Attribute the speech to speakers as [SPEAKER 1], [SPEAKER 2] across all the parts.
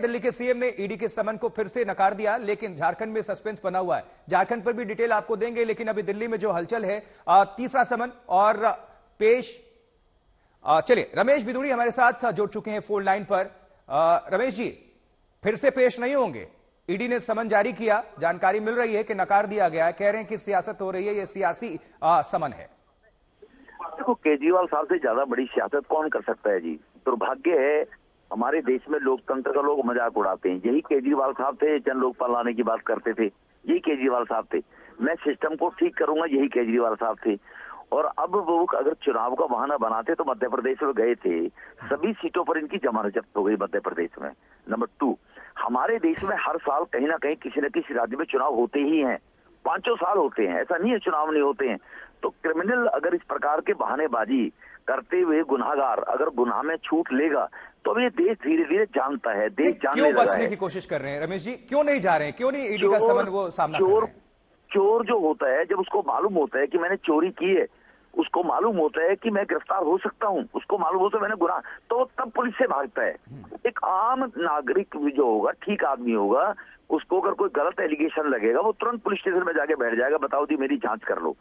[SPEAKER 1] दिल्ली के सीएम ने ईडी के समन को फिर से नकार दिया, लेकिन झारखंड में सस्पेंस बना हुआ है। झारखंड पर भी डिटेल आपको देंगे, लेकिन अभी दिल्ली में जो हलचल है, तीसरा समन और पेश। चलिए, रमेश बिदुड़ी हमारे साथ जुड़ चुके हैं फोन लाइन पर। रमेश जी, फिर से पेश नहीं होंगे? ईडी ने समन जारी किया, जानकारी मिल रही है कि नकार दिया गया है, कह रहे हैं कि सियासत हो रही है, ये सियासी समन है।
[SPEAKER 2] देखो, केजरीवाल साहब से ज्यादा बड़ी सियासत कौन कर सकता है जी। दुर्भाग्य है, हमारे देश में लोकतंत्र का लोग मजाक उड़ाते हैं। यही केजरीवाल साहब थे, जन लोकपाल लाने की बात करते थे, यही केजरीवाल साहब थे। मैं सिस्टम को ठीक करूंगा, यही केजरीवाल साहब थे। और अब वो अगर चुनाव का बहाना बनाते तो मध्य प्रदेश में गए थे, सभी सीटों पर इनकी जमानत जब्त हो गई मध्य प्रदेश में। नंबर 2, हमारे देश में हर साल कहीं ना कहीं किसी न किसी राज्य में चुनाव होते ही हैं, 5 साल होते हैं, ऐसा नहीं है चुनाव नहीं होते हैं। तो क्रिमिनल अगर इस प्रकार के बहानेबाजी करते हुए गुनाहगार अगर गुनाह में छूट लेगा तो ये देश धीरे धीरे जानता है, देश जानने लगा है।
[SPEAKER 1] क्यों बचने की कोशिश कर रहे हैं रमेश जी? क्यों नहीं जा रहे हैं? क्यों नहीं ईडी का समन वो सामना कर रहे हैं?
[SPEAKER 2] चोर जो होता है, जब उसको मालूम होता है कि मैंने चोरी की है, उसको मालूम होता है कि मैं गिरफ्तार हो सकता हूं, उसको मालूम होता है मैंने गुनाह, तो तब पुलिस से भागता है। एक आम नागरिक जो होगा, ठीक आदमी होगा, उसको अगर कोई गलत एलिगेशन लगेगा वो तुरंत पुलिस स्टेशन में जाके बैठ जाएगा, बताओ जी मेरी जांच कर लो।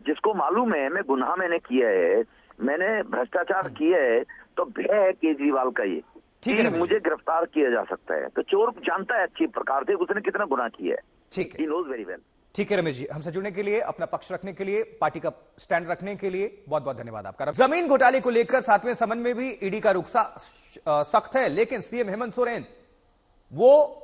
[SPEAKER 2] जिसको मालूम है मैं गुनाह मैंने किया है, मैंने भ्रष्टाचार किया है, तो भय है केजरीवाल का ये कि मुझे गिरफ्तार किया जा सकता है। तो चोर जानता है अच्छी प्रकार से उसने कितना गुनाह किया है।
[SPEAKER 1] ठीक है,
[SPEAKER 2] ही नोज वेरी वेल।
[SPEAKER 1] ठीक है रमेश जी, हमसे जुड़ने के लिए, अपना पक्ष रखने के लिए, पार्टी का स्टैंड रखने के लिए बहुत बहुत धन्यवाद आपका। जमीन घोटाले को लेकर 7वें समन में भी ईडी का रुख सख्त है, लेकिन सीएम हेमंत सोरेन वो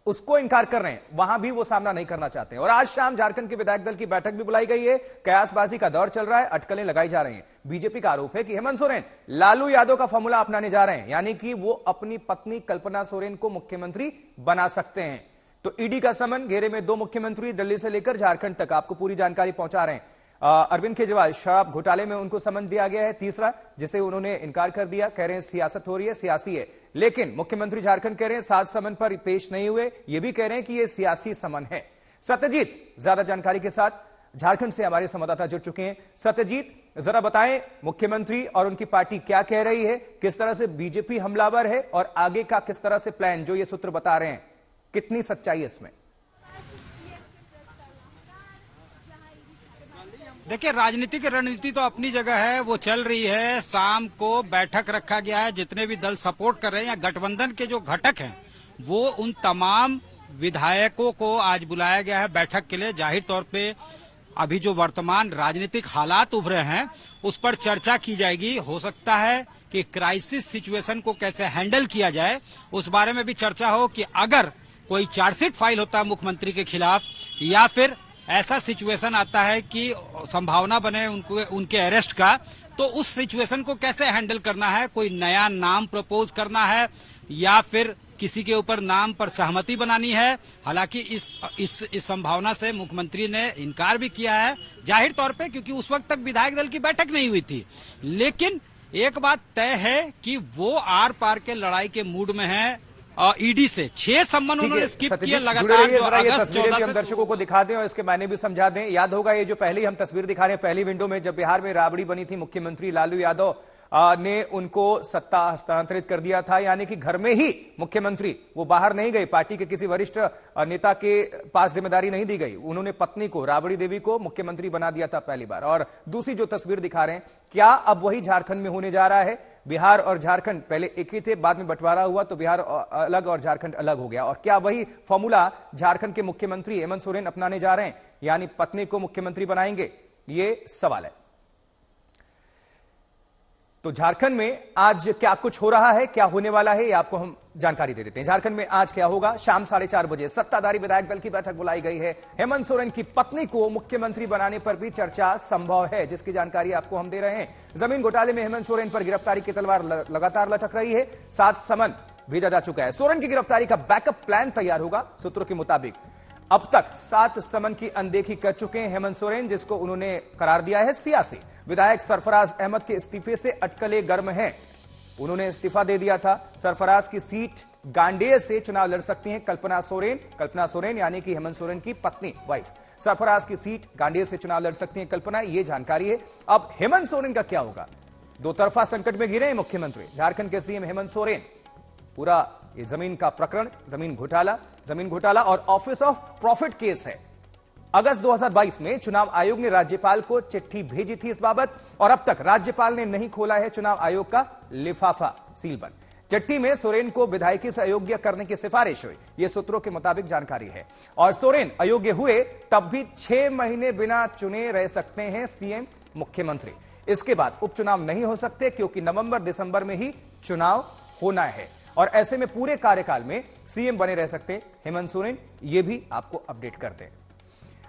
[SPEAKER 1] उसको इनकार कर रहे हैं, वहां भी वो सामना नहीं करना चाहते हैं। और आज शाम झारखंड के विधायक दल की बैठक भी बुलाई गई है, कयासबाजी का दौर चल रहा है, अटकलें लगाई जा रही हैं। बीजेपी का आरोप है कि हेमंत सोरेन लालू यादव का फॉर्मूला अपनाने जा रहे हैं, यानी कि वो अपनी पत्नी कल्पना सोरेन को मुख्यमंत्री बना सकते हैं। तो ईडी का समन घेरे में 2 मुख्यमंत्री दिल्ली से लेकर झारखंड तक, आपको पूरी जानकारी पहुंचा रहे हैं। अरविंद केजरीवाल शराब घोटाले में उनको समन दिया गया है, तीसरा, जिसे उन्होंने इनकार कर दिया, कह रहे हैं सियासत हो रही है, सियासी है। लेकिन मुख्यमंत्री झारखंड कह रहे हैं 7 समन पर पेश नहीं हुए, ये भी कह रहे हैं कि ये सियासी समन है। सत्यजीत ज्यादा जानकारी के साथ झारखंड से हमारे संवाददाता जुड़ चुके हैं। सत्यजीत, जरा बताएं मुख्यमंत्री और उनकी पार्टी क्या कह रही है, किस तरह से बीजेपी हमलावर है और आगे का किस तरह से प्लान, जो ये सूत्र बता रहे हैं, कितनी सच्चाई है इसमें?
[SPEAKER 3] देखिए, राजनीतिक रणनीति तो अपनी जगह है, वो चल रही है। शाम को बैठक रखा गया है, जितने भी दल सपोर्ट कर रहे हैं या गठबंधन के जो घटक हैं, वो उन तमाम विधायकों को आज बुलाया गया है बैठक के लिए। जाहिर तौर पे अभी जो वर्तमान राजनीतिक हालात उभरे हैं उस पर चर्चा की जाएगी। हो सकता है कि क्राइसिस सिचुएशन को कैसे हैंडल किया जाए उस बारे में भी चर्चा हो, कि अगर कोई चार्जशीट फाइल होता है मुख्यमंत्री के खिलाफ, या फिर ऐसा सिचुएशन आता है कि संभावना बने उनके अरेस्ट का, तो उस सिचुएशन को कैसे हैंडल करना है, कोई नया नाम प्रपोज करना है या फिर किसी के ऊपर नाम पर सहमति बनानी है। हालांकि इस संभावना से मुख्यमंत्री ने इनकार भी किया है, जाहिर तौर पे, क्योंकि उस वक्त तक विधायक दल की बैठक नहीं हुई थी। लेकिन एक बात तय है कि वो आर पार के लड़ाई के मूड में है। ईडी से 6 सम्मन उन्होंने स्किप किया लगातार, जो अगस्त 14
[SPEAKER 1] से। दर्शकों को दिखा दें और इसके मायने भी समझा दें। याद होगा ये जो पहली हम तस्वीर दिखा रहे हैं, पहली विंडो में, जब बिहार में राबड़ी बनी थी, मुख्यमंत्री लालू यादव ने उनको सत्ता हस्तांतरित कर दिया था, यानी कि घर में ही मुख्यमंत्री, वो बाहर नहीं गए, पार्टी के किसी वरिष्ठ नेता के पास जिम्मेदारी नहीं दी गई, उन्होंने पत्नी को, राबड़ी देवी को मुख्यमंत्री बना दिया था पहली बार। और दूसरी जो तस्वीर दिखा रहे हैं, क्या अब वही झारखंड में होने जा रहा है? बिहार और झारखंड पहले एक ही थे, बाद में बंटवारा हुआ तो बिहार अलग और झारखंड अलग हो गया। और क्या वही फॉर्मूला झारखंड के मुख्यमंत्री हेमंत सोरेन अपनाने जा रहे हैं, यानी पत्नी को मुख्यमंत्री बनाएंगे? ये सवाल है। तो झारखंड में आज क्या कुछ हो रहा है, क्या होने वाला है, ये आपको हम जानकारी दे देते हैं। झारखंड में आज क्या होगा? शाम 4:30 बजे सत्ताधारी विधायक दल की बैठक बुलाई गई है। हेमंत सोरेन की पत्नी को मुख्यमंत्री बनाने पर भी चर्चा संभव है, जिसकी जानकारी आपको हम दे रहे हैं। जमीन घोटाले में हेमंत सोरेन पर गिरफ्तारी की तलवार लगातार लटक रही है। 7 समन भेजा जा चुका है। सोरेन की गिरफ्तारी का बैकअप प्लान तैयार होगा। सूत्रों के मुताबिक अब तक 7 समन की अनदेखी कर चुके हैं हेमंत सोरेन, जिसको उन्होंने करार दिया है सियासी। विधायक सरफराज अहमद के इस्तीफे से अटकलें गर्म हैं, उन्होंने इस्तीफा दे दिया था। सरफराज की सीट गांडेय से चुनाव लड़ सकती हैं कल्पना सोरेन यानी कि हेमंत सोरेन की पत्नी, वाइफ। सरफराज की सीट गांडेय से चुनाव लड़ सकती हैं कल्पना, यह जानकारी है। अब हेमंत सोरेन का क्या होगा? दो तरफा संकट में घिरे हैं मुख्यमंत्री। झारखंड के सीएम हेमंत सोरेन पूरा ये जमीन का प्रकरण, जमीन घोटाला और ऑफिस ऑफ प्रॉफिट केस है। अगस्त 2022 में चुनाव आयोग ने राज्यपाल को चिट्ठी भेजी थी इस बाबत और अब तक राज्यपाल ने नहीं खोला है चुनाव आयोग का लिफाफा सीलबंद। चिट्ठी में सोरेन को विधायकी से अयोग्य करने की सिफारिश हुई, यह सूत्रों के मुताबिक जानकारी है। और सोरेन अयोग्य हुए तब भी 6 महीने बिना चुने रह सकते हैं सीएम मुख्यमंत्री। इसके बाद उपचुनाव नहीं हो सकते क्योंकि नवंबर दिसंबर में ही चुनाव होना है और ऐसे में पूरे कार्यकाल में सीएम बने रह सकते हेमंत सोरेन। यह भी आपको अपडेट करते हैं।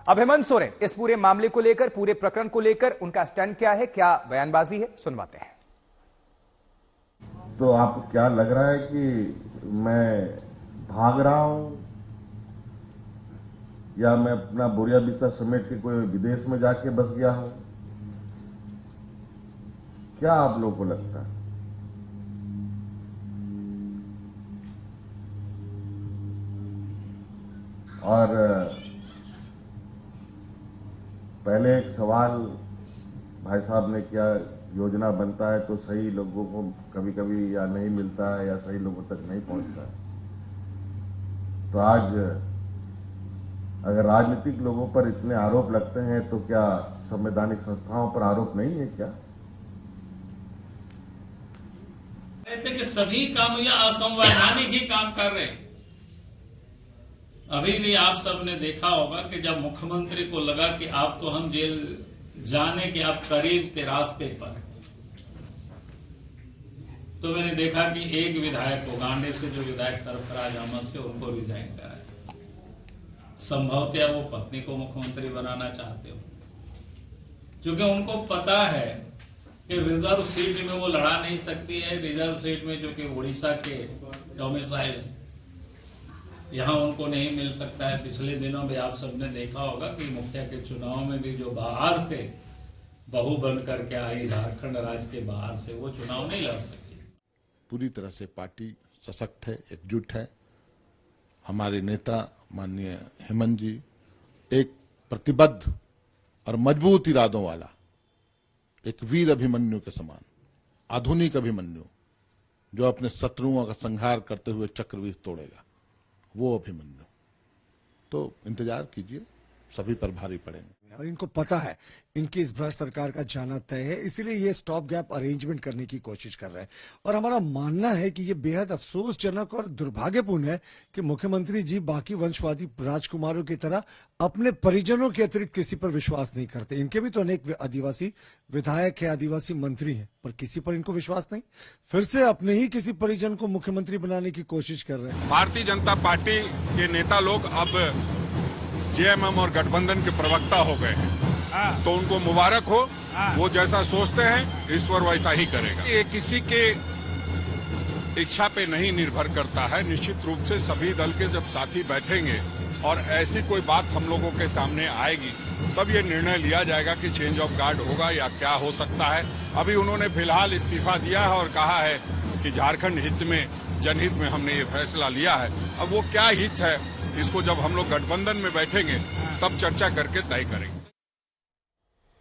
[SPEAKER 1] अब हेमंत सोरेन इस पूरे मामले को लेकर, पूरे प्रकरण को लेकर उनका स्टैंड क्या है, क्या बयानबाजी है, सुनवाते हैं।
[SPEAKER 4] तो आपको क्या लग रहा है कि मैं भाग रहा हूं या मैं अपना बोरिया बिस्तर समेट के कोई विदेश में जाके बस गया हूं? क्या आप लोगों को लगता है? और पहले एक सवाल भाई साहब ने किया, योजना बनता है तो सही लोगों को कभी कभी या नहीं मिलता है या सही लोगों तक नहीं पहुंचता है। तो आज अगर राजनीतिक लोगों पर इतने आरोप लगते हैं तो क्या संवैधानिक संस्थाओं पर आरोप नहीं है क्या?
[SPEAKER 5] कहते कि सभी काम या असंवैधानिक ही काम कर रहे हैं। अभी भी आप सबने देखा होगा कि जब मुख्यमंत्री को लगा कि आप तो हम जेल जाने के आप करीब के रास्ते पर, तो मैंने देखा कि एक विधायक को, गांडे से जो विधायक सरफराज अहमद से, उनको रिजाइन कराया। संभवतः वो पत्नी को मुख्यमंत्री बनाना चाहते हो, क्योंकि उनको पता है कि रिजर्व सीट में वो लड़ा नहीं सकती है। रिजर्व सीट में जो कि उड़ीसा के डोमिसाइल है, यहां उनको नहीं मिल सकता है। पिछले दिनों में आप सबने देखा होगा कि मुखिया के चुनाव में भी जो बाहर से बहू बन करके आई, झारखंड राज्य के बाहर से, वो चुनाव नहीं लड़ सकी।
[SPEAKER 6] पूरी तरह से पार्टी सशक्त है, एकजुट है। हमारे नेता माननीय हेमंत जी एक प्रतिबद्ध और मजबूत इरादों वाला, एक वीर अभिमन्यु के समान, आधुनिक अभिमन्यु जो अपने शत्रुओं का संहार करते हुए चक्रव्यूह तोड़ेगा, वो अभिमन्यु। तो इंतजार कीजिए, सभी पर भारी पड़ेंगे।
[SPEAKER 7] और इनको पता है इनकी इस भ्रष्ट सरकार का जाना तय है, इसीलिए ये स्टॉप गैप अरेंजमेंट करने की कोशिश कर रहे हैं। और हमारा मानना है कि ये बेहद अफसोसजनक और दुर्भाग्यपूर्ण है कि मुख्यमंत्री जी बाकी वंशवादी राजकुमारों की तरह अपने परिजनों के अतिरिक्त किसी पर विश्वास नहीं करते। इनके भी तो अनेक आदिवासी विधायक है, आदिवासी मंत्री हैं, पर किसी पर इनको विश्वास नहीं। फिर से अपने ही किसी परिजन को मुख्यमंत्री बनाने की कोशिश कर रहे हैं।
[SPEAKER 8] भारतीय जनता पार्टी के नेता लोग अब जेएमएम और गठबंधन के प्रवक्ता हो गए हैं, तो उनको मुबारक हो। वो जैसा सोचते हैं ईश्वर वैसा ही करेगा। ये किसी के इच्छा पे नहीं निर्भर करता है। निश्चित रूप से सभी दल के जब साथी बैठेंगे और ऐसी कोई बात हम लोगों के सामने आएगी, तब ये निर्णय लिया जाएगा कि चेंज ऑफ गार्ड होगा या क्या हो सकता है। अभी उन्होंने फिलहाल इस्तीफा दिया है और कहा है कि झारखंड हित में, जनहित में हमने ये फैसला लिया है। अब वो क्या हित है, इसको जब हम लोग गठबंधन में बैठेंगे तब चर्चा करके तय करेंगे।